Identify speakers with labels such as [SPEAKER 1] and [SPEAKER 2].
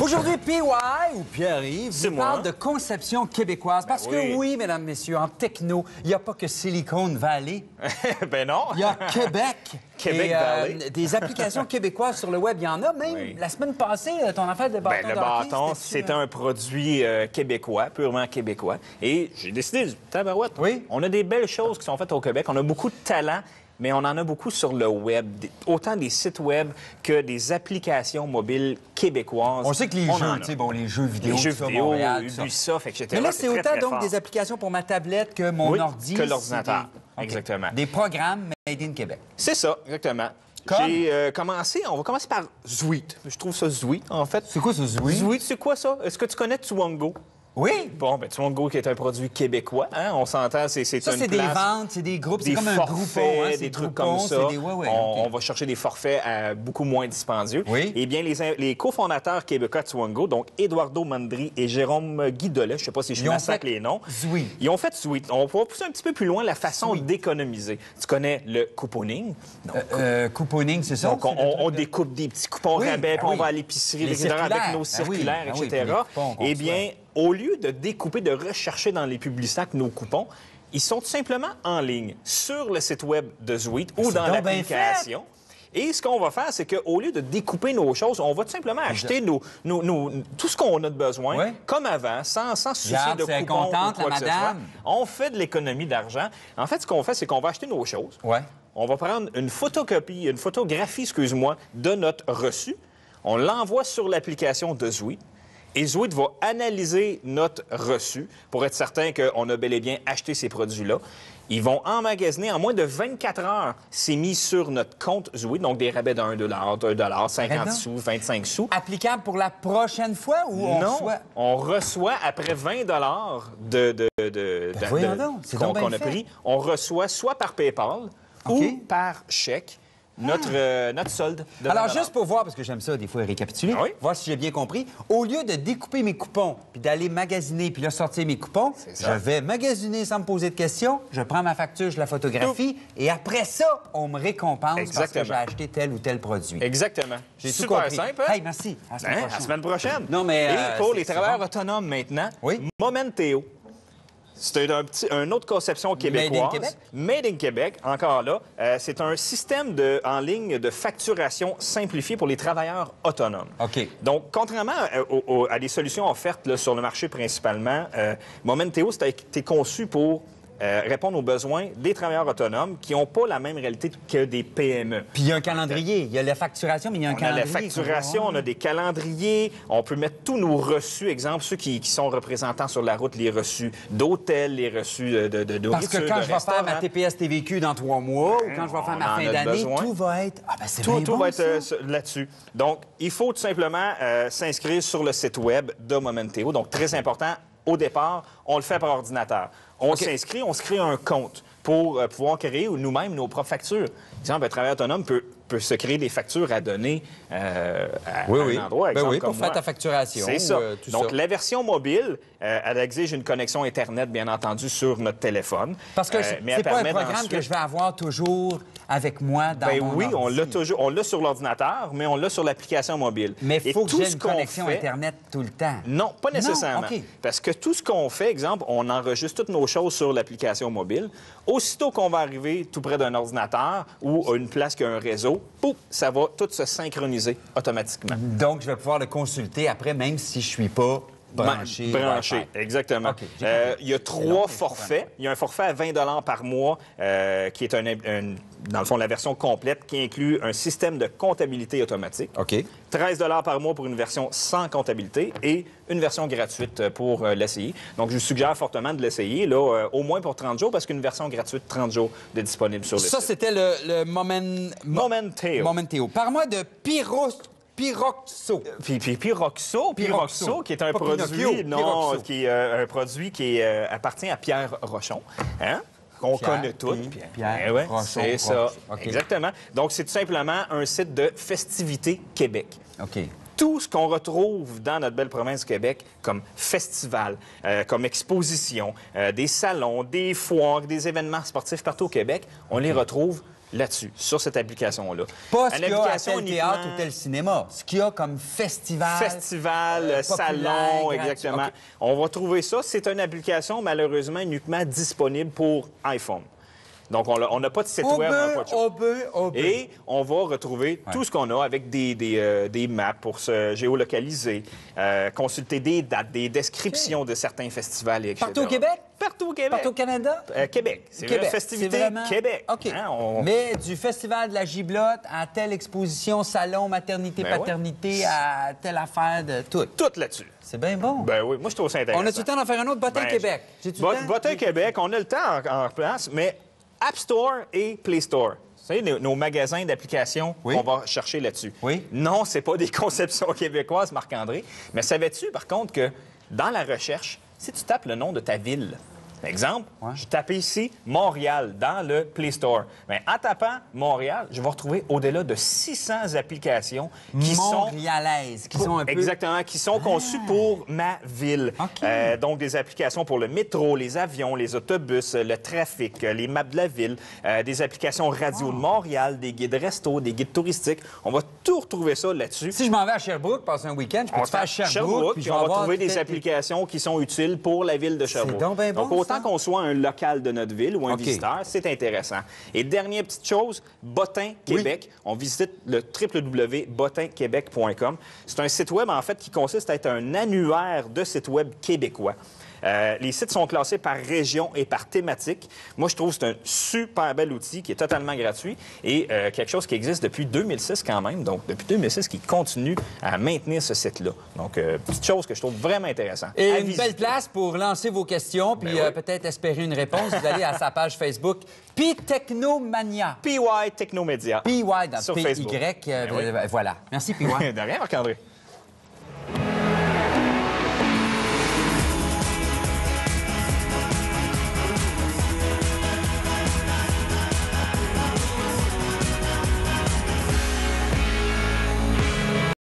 [SPEAKER 1] Aujourd'hui, PY ou Pierre-Yves vous parle de conception québécoise. Parce que oui, mesdames, messieurs, en techno, il n'y a pas que Silicon Valley.
[SPEAKER 2] Ben non.
[SPEAKER 1] Il y a Québec.
[SPEAKER 2] Québec Valley.
[SPEAKER 1] Des applications québécoises sur le web, il y en a même. La semaine passée, ton affaire de bâton
[SPEAKER 2] le bâton, c'était un produit québécois, purement québécois. Et j'ai décidé, tabarouette, on a des belles choses qui sont faites au Québec. On a beaucoup de talent. Mais on en a beaucoup sur le web, autant des sites web que des applications mobiles québécoises.
[SPEAKER 1] On sait que les jeux, tu sais, bon, les jeux vidéo, Montréal,
[SPEAKER 2] Ubisoft, etc.
[SPEAKER 1] Mais là, c'est autant donc des applications pour ma tablette que mon ordi.
[SPEAKER 2] Que l'ordinateur, exactement.
[SPEAKER 1] Des programmes made in Québec.
[SPEAKER 2] C'est ça, exactement. J'ai commencé, on va commencer par Zwiit. Je trouve ça Zwiit, en fait.
[SPEAKER 1] C'est quoi ça, Zwiit?
[SPEAKER 2] Zwiit, c'est quoi ça? Est-ce que tu connais Twongo?
[SPEAKER 1] Oui.
[SPEAKER 2] Bon, ben Twongo qui est un produit québécois, hein? On s'entend, c'est une place...
[SPEAKER 1] c'est des ventes, c'est des groupes, c'est comme un groupon, hein?
[SPEAKER 2] Des trucs comme ça. On va chercher des forfaits beaucoup moins dispendieux.
[SPEAKER 1] Oui.
[SPEAKER 2] Eh bien, les cofondateurs québécois de Twongo, donc Eduardo Mandry et Jérôme Guidolet, je ne sais pas si je massacre les noms.
[SPEAKER 1] Zwiit.
[SPEAKER 2] Ils ont fait Zwiit. On va pousser un petit peu plus loin la façon d'économiser. Tu connais le couponing?
[SPEAKER 1] Couponing, c'est ça?
[SPEAKER 2] Donc, on découpe des petits coupons rabais, puis on va à l'épicerie, avec nos circulaires, etc. Eh bien, au lieu de découper, de rechercher dans les publicitaires nos coupons, ils sont tout simplement en ligne sur le site web de Zwiit ou dans l'application. Et ce qu'on va faire, c'est qu'au lieu de découper nos choses, on va tout simplement acheter tout ce qu'on a de besoin, comme avant, sans se soucier de coupons ou quoi que ce soit. On fait de l'économie d'argent. En fait, ce qu'on fait, c'est qu'on va acheter nos choses. On va prendre une photographie, excuse-moi, de notre reçu. On l'envoie sur l'application de Zwiit. Et Zwiit va analyser notre reçu pour être certain qu'on a bel et bien acheté ces produits-là. Ils vont emmagasiner en moins de 24 heures. C'est mis sur notre compte Zwiit, donc des rabais d'1 $, 50 sous, 25 sous.
[SPEAKER 1] Applicable pour la prochaine fois ou
[SPEAKER 2] on reçoit après 20 qu'on a pris, on reçoit soit par PayPal ou par chèque. Notre solde de 20
[SPEAKER 1] Alors, juste pour voir, parce que j'aime ça, des fois, récapituler, voir si j'ai bien compris, au lieu de découper mes coupons, puis d'aller magasiner, puis là, sortir mes coupons, je vais magasiner sans me poser de questions, je prends ma facture, je la photographie, et après ça, on me récompense parce que j'ai acheté tel ou tel produit.
[SPEAKER 2] Exactement.
[SPEAKER 1] J'ai
[SPEAKER 2] super simple, hein?
[SPEAKER 1] Hey, merci. À la semaine prochaine.
[SPEAKER 2] Non, mais, et pour les travailleurs autonomes maintenant, Momentéo. C'est une autre conception québécoise. Made in Québec, encore là. C'est un système en ligne de facturation simplifié pour les travailleurs autonomes. Donc, contrairement à des solutions offertes là, sur le marché principalement, Momentéo, ça a été conçu pour répondre aux besoins des travailleurs autonomes qui n'ont pas la même réalité que des PME.
[SPEAKER 1] Puis il y a un calendrier. Il y a la facturation, mais il y a un calendrier.
[SPEAKER 2] On a la facturation, on a des calendriers. On peut mettre tous nos reçus, exemple, ceux qui sont représentants sur la route, les reçus d'hôtel, les reçus de nourriture,
[SPEAKER 1] parce que quand je vais faire ma TPS-TVQ dans 3 mois ou quand je vais faire ma fin d'année, tout va être...
[SPEAKER 2] Tout va être là-dessus. Donc, il faut tout simplement s'inscrire sur le site web de Momentéo. Donc, très important, au départ, on le fait par ordinateur. On s'inscrit, on se crée un compte pour pouvoir créer nous-mêmes nos propres factures. Par exemple, un travailleur autonome peut se créer des factures à donner à un endroit. Exemple,
[SPEAKER 1] pour faire ta facturation.
[SPEAKER 2] C'est ça.
[SPEAKER 1] Tout
[SPEAKER 2] Donc,
[SPEAKER 1] ça.
[SPEAKER 2] la version mobile, elle exige une connexion Internet, bien entendu, sur notre téléphone.
[SPEAKER 1] Parce que c'est pas un programme que je vais avoir toujours avec moi dans mon ordi.
[SPEAKER 2] On l'a toujours. On l'a sur l'ordinateur, mais on l'a sur l'application mobile.
[SPEAKER 1] Mais il faut que j'ai une connexion Internet tout le temps.
[SPEAKER 2] Non, pas nécessairement. Parce que tout ce qu'on fait, exemple, on enregistre toutes nos choses sur l'application mobile. Aussitôt qu'on va arriver tout près d'un ordinateur ou à une place qui a un réseau, pouf, ça va tout se synchroniser automatiquement.
[SPEAKER 1] Donc, je vais pouvoir le consulter après, même si je suis pas branché.
[SPEAKER 2] Exactement. Il y a 3 forfaits. Il y a un forfait à 20 par mois qui est dans le fond, la version complète qui inclut un système de comptabilité automatique. 13 par mois pour une version sans comptabilité et une version gratuite pour l'essayer. Donc, je vous suggère fortement de l'essayer, là, au moins pour 30 jours, parce qu'une version gratuite, 30 jours de disponible sur le site.
[SPEAKER 1] Ça, c'était le Momentéo. Parle-moi de Pyroxo.
[SPEAKER 2] Pyroxo, qui est un produit qui appartient à Pierre Rochon. Hein? Qu'on connaît tous.
[SPEAKER 1] Pierre Rochon.
[SPEAKER 2] C'est ça. Exactement. Donc, c'est tout simplement un site de festivités Québec. Tout ce qu'on retrouve dans notre belle province du Québec comme festival, comme exposition, des salons, des foires, des événements sportifs partout au Québec, on les retrouve là-dessus, sur cette application-là.
[SPEAKER 1] Pas ce qu'il y a à tel théâtre ou tel cinéma. Ce qu'il y a comme festival.
[SPEAKER 2] Festival, salon, exactement. Okay. On va trouver ça. C'est une application, malheureusement, uniquement disponible pour iPhone. Donc, on n'a pas de site web. Et on va retrouver tout ce qu'on a avec des maps pour se géolocaliser, consulter des dates, des descriptions de certains festivals, etc.
[SPEAKER 1] Partout au Québec?
[SPEAKER 2] Partout au Québec.
[SPEAKER 1] Partout au Canada?
[SPEAKER 2] Québec. C'est une festivité Québec.
[SPEAKER 1] OK. Hein, Mais du Festival de la giblotte à telle exposition, salon, maternité, paternité, à telle affaire de tout.
[SPEAKER 2] Tout là-dessus.
[SPEAKER 1] C'est bien bon.
[SPEAKER 2] Ben oui, moi, je trouve ça intéressant.
[SPEAKER 1] On a-tu le temps d'en faire un autre? Bottin Québec.
[SPEAKER 2] Bottin Québec, on a le temps en place, mais App Store et Play Store. Vous savez, nos magasins d'applications qu'on va chercher là-dessus.
[SPEAKER 1] Oui.
[SPEAKER 2] Non, c'est pas des conceptions québécoises, Marc-André. Mais savais-tu, par contre, que dans la recherche, si tu tapes le nom de ta ville, par exemple, je tape ici Montréal dans le Play Store. Bien, en tapant Montréal, je vais retrouver au-delà de 600 applications qui
[SPEAKER 1] montréalaises, qui sont un peu...
[SPEAKER 2] Exactement, qui sont conçues pour ma ville.
[SPEAKER 1] Okay.
[SPEAKER 2] Donc, des applications pour le métro, les avions, les autobus, le trafic, les maps de la ville, des applications radio de Montréal, des guides resto, des guides touristiques. On va tout retrouver ça là-dessus.
[SPEAKER 1] Si je m'en vais à Sherbrooke, passer un week-end, je peux faire Sherbrooke,
[SPEAKER 2] puis on va trouver des applications qui sont utiles pour la ville de Sherbrooke.
[SPEAKER 1] C'est donc bien bon.
[SPEAKER 2] Autant qu'on soit un local de notre ville ou un visiteur, c'est intéressant. Et dernière petite chose, Bottin Québec. On visite le www.bottinquebec.com. C'est un site web, en fait, qui consiste à être un annuaire de sites web québécois. Les sites sont classés par région et par thématique. Moi, je trouve que c'est un super bel outil qui est totalement gratuit et quelque chose qui existe depuis 2006 quand même. Donc, depuis 2006, qui continue à maintenir ce site-là. Donc, petite chose que je trouve vraiment intéressante.
[SPEAKER 1] Et une belle place pour lancer vos questions puis peut-être espérer une réponse. Vous allez à sa page Facebook PY Technomania.
[SPEAKER 2] PY Technomédia.
[SPEAKER 1] PY dans
[SPEAKER 2] sur
[SPEAKER 1] PY.
[SPEAKER 2] Facebook.
[SPEAKER 1] Voilà. Merci, PY.
[SPEAKER 2] De rien, Marc-André.